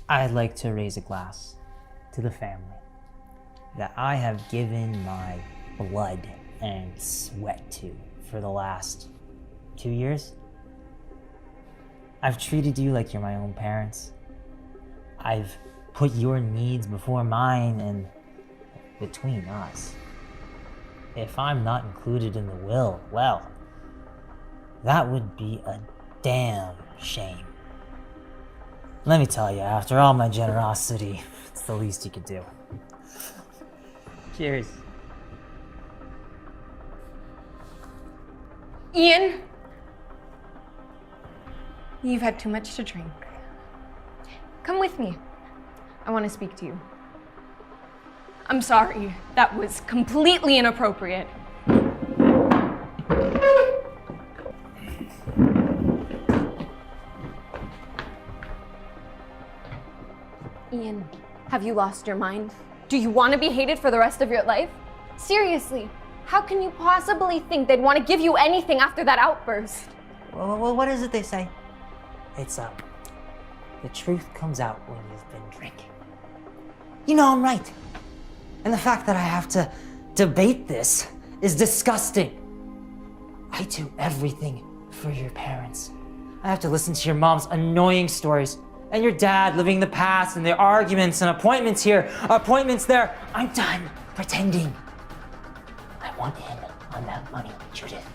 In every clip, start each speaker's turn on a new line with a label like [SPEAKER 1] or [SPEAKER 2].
[SPEAKER 1] I'd like to raise a glass to the family that I have given my blood and sweat to for the last 2 years. I've treated you like you're my own parents. I've put your needs before mine, and between us, if I'm not included in the will, well, that would be a damn shame. Let me tell you, after all my generosity, it's the least you could do. Cheers.
[SPEAKER 2] Ian, you've had too much to drink. Come with me. I want to speak to you. I'm sorry, that was completely inappropriate. Ian, have you lost your mind? Do you want to be hated for the rest of your life? Seriously, how can you possibly think they'd want to give you anything after that outburst?
[SPEAKER 1] Well, what is it they say? It's the truth comes out when you've been drinking. You know I'm right. And the fact that I have to debate this is disgusting. I do everything for your parents. I have to listen to your mom's annoying stories and your dad living the past and their arguments and appointments here, appointments there. I'm done pretending. I want in on that money, Judith.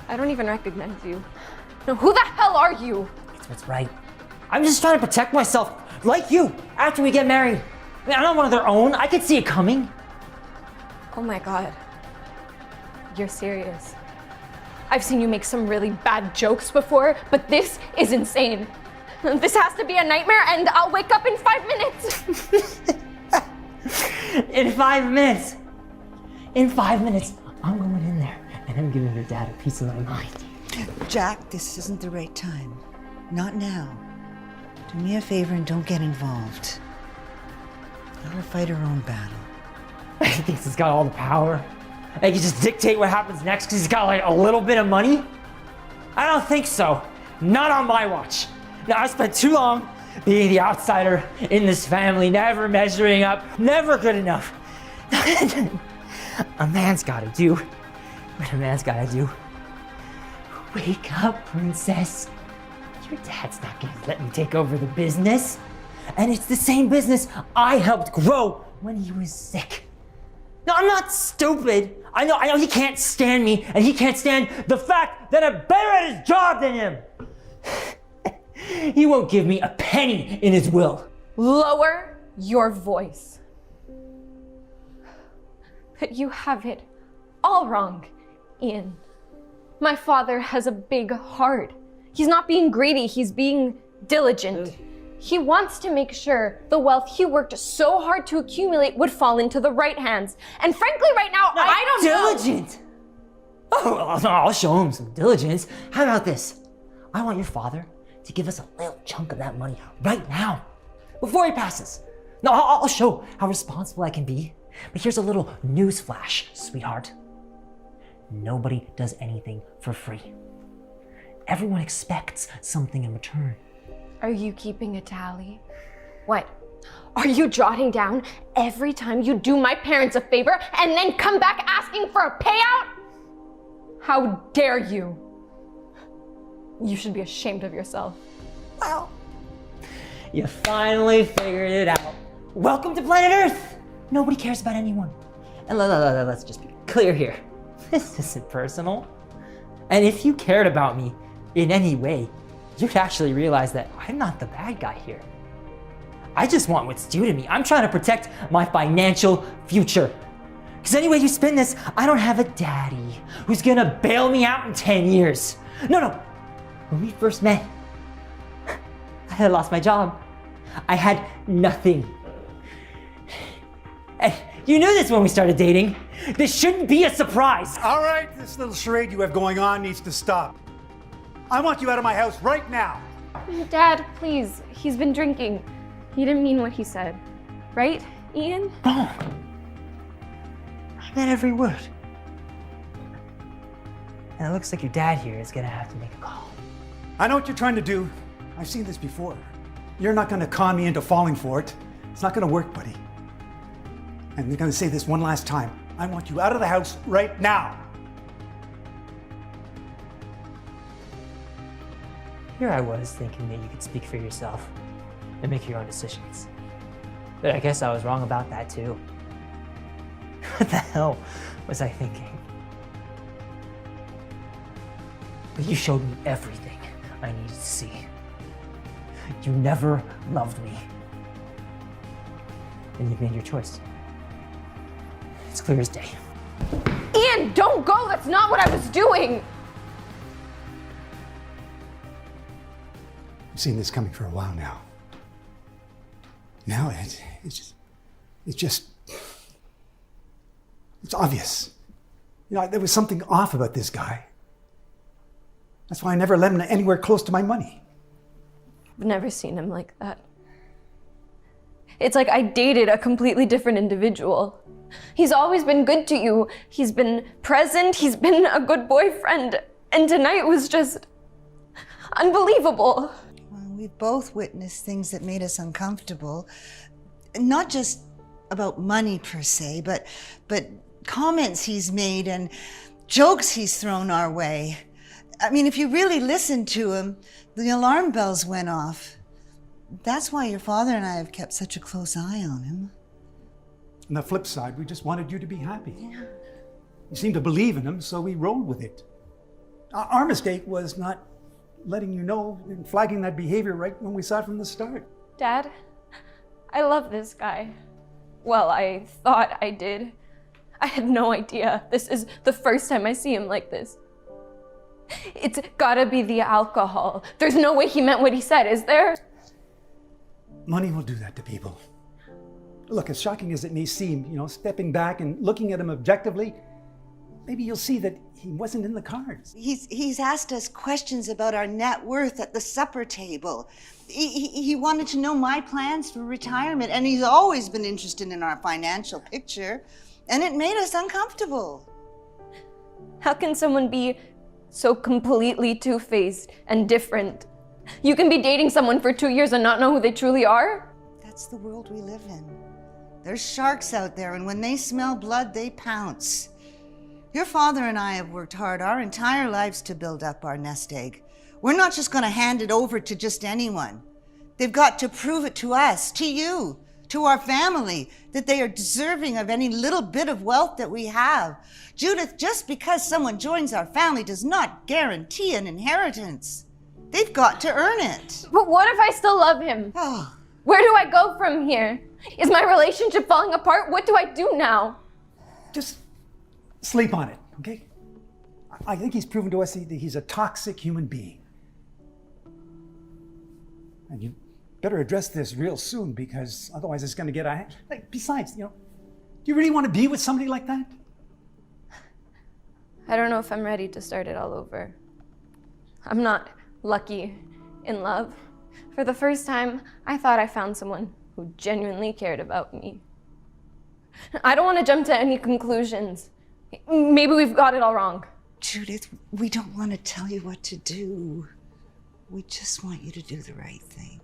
[SPEAKER 2] I don't even recognize you. Now, who the hell are you?
[SPEAKER 1] It's what's right. I'm just trying to protect myself, like you, after we get married. I mean, I'm not one of their own. I could see it coming.
[SPEAKER 2] Oh my God. You're serious. I've seen you make some really bad jokes before, but this is insane. This has to be a nightmare, and I'll wake up in 5 minutes.
[SPEAKER 1] In 5 minutes. In 5 minutes, I'm going in there, and I'm giving your dad a piece of my mind.
[SPEAKER 3] Jack, this isn't the right time. Not now. Do me a favor and don't get involved. Let her fight her own battle.
[SPEAKER 1] He thinks he's got all the power. And he can just dictate what happens next because he's got like a little bit of money? I don't think so. Not on my watch. Now, I spent too long being the outsider in this family, never measuring up, never good enough. A man's gotta do what a man's gotta do. Wake up, princess. Your dad's not gonna let me take over the business. And it's the same business I helped grow when he was sick. No, I'm not stupid. I know he can't stand me, and he can't stand the fact that I'm better at his job than him. He won't give me a penny in his will.
[SPEAKER 2] Lower your voice. But you have it all wrong, Ian. My father has a big heart. He's not being greedy, he's being diligent. He wants to make sure the wealth he worked so hard to accumulate would fall into the right hands. And frankly, right now, I don't know.
[SPEAKER 1] Diligent? Oh, well, I'll show him some diligence. How about this? I want your father to give us a little chunk of that money right now, before he passes. No, I'll show how responsible I can be. But here's a little news flash, sweetheart. Nobody does anything for free. Everyone expects something in return.
[SPEAKER 2] Are you keeping a tally? What? Are you jotting down every time you do my parents a favor and then come back asking for a payout? How dare you? You should be ashamed of yourself.
[SPEAKER 1] Well, you finally figured it out. Welcome to planet Earth. Nobody cares about anyone. And let's just be clear here. This isn't personal. And if you cared about me in any way, you'd actually realize that I'm not the bad guy here. I just want what's due to me. I'm trying to protect my financial future. Because any way you spin this, I don't have a daddy who's gonna bail me out in 10 years. No. When we first met, I had lost my job. I had nothing. And you knew this when we started dating. This shouldn't be a surprise.
[SPEAKER 4] All right, this little charade you have going on needs to stop. I want you out of my house right now.
[SPEAKER 2] Dad, please. He's been drinking. He didn't mean what he said. Right, Ian?
[SPEAKER 1] Wrong. I meant every word. And it looks like your dad here is gonna have to make a call.
[SPEAKER 4] I know what you're trying to do. I've seen this before. You're not going to con me into falling for it. It's not going to work, buddy. And I'm going to say this one last time. I want you out of the house right now.
[SPEAKER 1] Here I was thinking that you could speak for yourself and make your own decisions. But I guess I was wrong about that too. What the hell was I thinking? But you showed me everything I needed to see. You never loved me. And you've made your choice. It's clear as day.
[SPEAKER 2] Ian, don't go! That's not what I was doing!
[SPEAKER 4] I've seen this coming for a while now. Now it's obvious. You know, there was something off about this guy. That's why I never let him anywhere close to my money.
[SPEAKER 2] I've never seen him like that. It's like I dated a completely different individual. He's always been good to you. He's been present. He's been a good boyfriend. And tonight was just unbelievable.
[SPEAKER 3] Well, we've both witnessed things that made us uncomfortable. Not just about money per se, but comments he's made and jokes he's thrown our way. I mean, if you really listened to him, the alarm bells went off. That's why your father and I have kept such a close eye on him.
[SPEAKER 4] On the flip side, we just wanted you to be happy. You seemed to believe in him, so we rolled with it. Our mistake was not letting you know and flagging that behavior right when we saw it from the start.
[SPEAKER 2] Dad, I love this guy. Well, I thought I did. I had no idea. This is the first time I see him like this. It's gotta be the alcohol. There's no way he meant what he said, is there?
[SPEAKER 4] Money will do that to people. Look, as shocking as it may seem, you know, stepping back and looking at him objectively, maybe you'll see that he wasn't in the cards.
[SPEAKER 3] He's asked us questions about our net worth at the supper table. He wanted to know my plans for retirement, and he's always been interested in our financial picture, and it made us uncomfortable.
[SPEAKER 2] How can someone be so completely two-faced and different? You can be dating someone for 2 years and not know who they truly are?
[SPEAKER 3] That's the world we live in. There's sharks out there, and when they smell blood, they pounce. Your father and I have worked hard our entire lives to build up our nest egg. We're not just going to hand it over to just anyone. They've got to prove it to us, to you, to our family, that they are deserving of any little bit of wealth that we have. Judith, just because someone joins our family does not guarantee an inheritance. They've got to earn it.
[SPEAKER 2] But what if I still love him?
[SPEAKER 3] Oh,
[SPEAKER 2] Where do I go from here? Is my relationship falling apart? What do I do now?
[SPEAKER 4] Just sleep on it, okay? I think he's proven to us that he's a toxic human being. And you better address this real soon, because otherwise it's going to get out. Like, besides, you know, do you really want to be with somebody like that?
[SPEAKER 2] I don't know if I'm ready to start it all over. I'm not lucky in love. For the first time, I thought I found someone who genuinely cared about me. I don't want to jump to any conclusions. Maybe we've got it all wrong.
[SPEAKER 3] Judith, we don't want to tell you what to do. We just want you to do the right thing.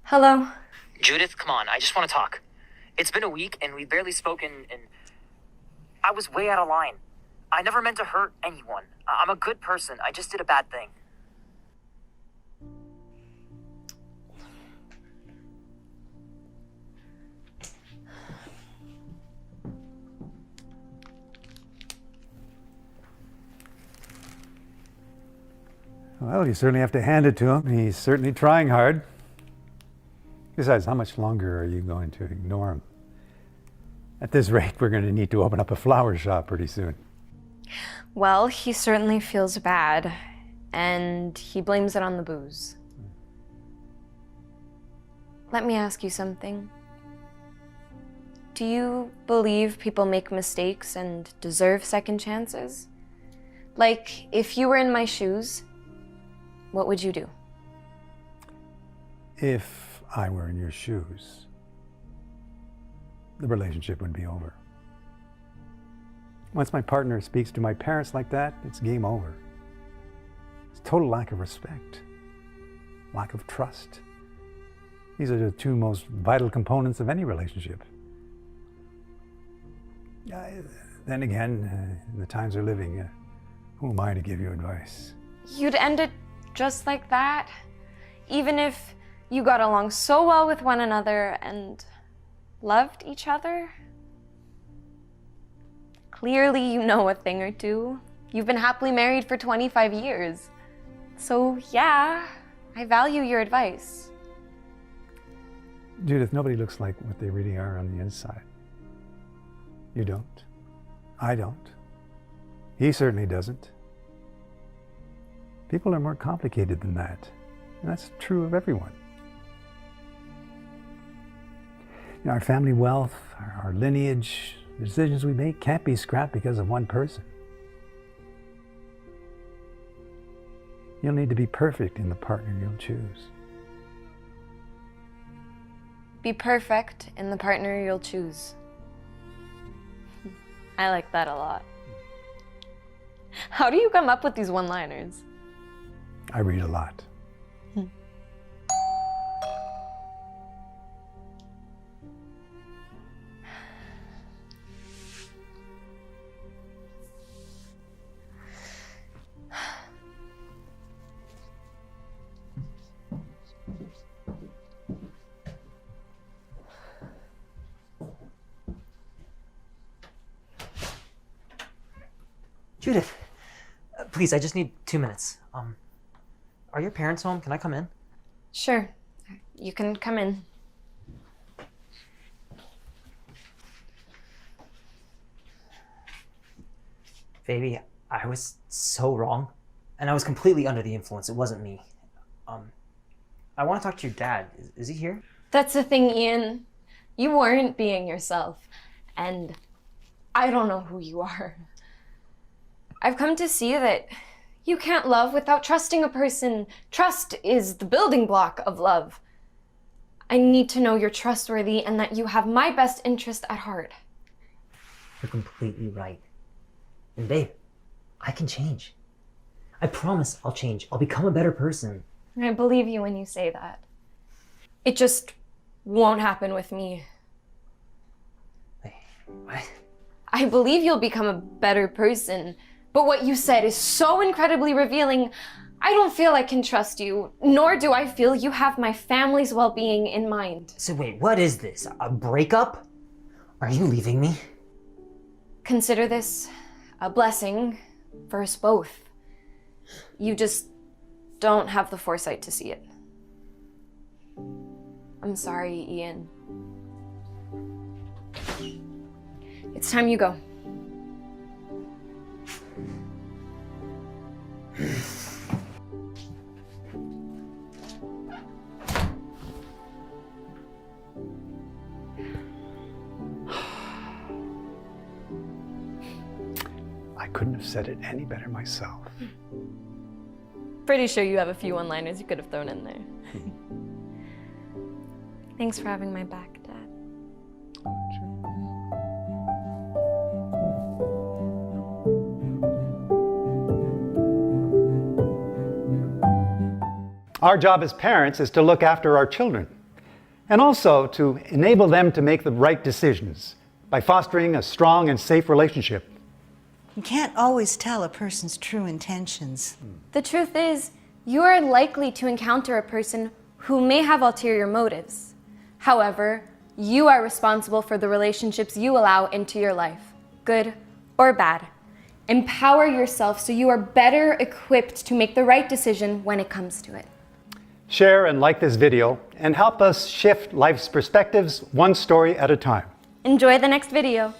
[SPEAKER 2] Hello?
[SPEAKER 1] Judith, come on, I just want to talk. It's been a week and we've barely spoken, and I was way out of line. I never meant to hurt anyone. I'm a good person. I just did a bad thing.
[SPEAKER 4] Well, you certainly have to hand it to him. He's certainly trying hard. Besides, how much longer are you going to ignore him? At this rate, we're going to need to open up a flower shop pretty soon.
[SPEAKER 2] Well, he certainly feels bad, and he blames it on the booze. let me ask you something. Do you believe people make mistakes and deserve second chances? Like, if you were in my shoes, what would you do?
[SPEAKER 4] If I were in your shoes, the relationship would be over. Once my partner speaks to my parents like that, it's game over. It's total lack of respect, lack of trust. These are the two most vital components of any relationship. Then again, in the times we're living, who am I to give you advice?
[SPEAKER 2] You'd end it just like that? Even if you got along so well with one another and loved each other? Clearly you know a thing or two. You've been happily married for 25 years. So yeah, I value your advice.
[SPEAKER 4] Judith, nobody looks like what they really are on the inside. You don't. I don't. He certainly doesn't. People are more complicated than that. And that's true of everyone. You know, our family wealth, our lineage, the decisions we make can't be scrapped because of one person. You'll need to be perfect in the partner you'll choose.
[SPEAKER 2] Be perfect in the partner you'll choose. I like that a lot. How do you come up with these one-liners?
[SPEAKER 4] I read a lot.
[SPEAKER 1] Judith, please, I just need 2 minutes. Are your parents home? Can I come in?
[SPEAKER 2] Sure, you can come in.
[SPEAKER 1] Baby, I was so wrong. And I was completely under the influence. It wasn't me. I want to talk to your dad. Is he here?
[SPEAKER 2] That's the thing, Ian. You weren't being yourself. And I don't know who you are. I've come to see that you can't love without trusting a person. Trust is the building block of love. I need to know you're trustworthy and that you have my best interest at heart.
[SPEAKER 1] You're completely right. And babe, I can change. I promise I'll change. I'll become a better person.
[SPEAKER 2] I believe you when you say that. It just won't happen with me.
[SPEAKER 1] Wait, what?
[SPEAKER 2] I believe you'll become a better person, but what you said is so incredibly revealing. I don't feel I can trust you, nor do I feel you have my family's well-being in mind.
[SPEAKER 1] So wait, what is this? A breakup? Are you leaving me?
[SPEAKER 2] Consider this a blessing for us both. You just don't have the foresight to see it. I'm sorry, Ian. It's time you go.
[SPEAKER 4] I couldn't have said it any better myself.
[SPEAKER 2] Pretty sure you have a few one-liners you could have thrown in there. Thanks for having my back, Dad.
[SPEAKER 4] Our job as parents is to look after our children and also to enable them to make the right decisions by fostering a strong and safe relationship.
[SPEAKER 3] You can't always tell a person's true intentions.
[SPEAKER 2] The truth is, you are likely to encounter a person who may have ulterior motives. However, you are responsible for the relationships you allow into your life, good or bad. Empower yourself so you are better equipped to make the right decision when it comes to it.
[SPEAKER 4] Share and like this video and help us shift life's perspectives one story at a time.
[SPEAKER 2] Enjoy the next video.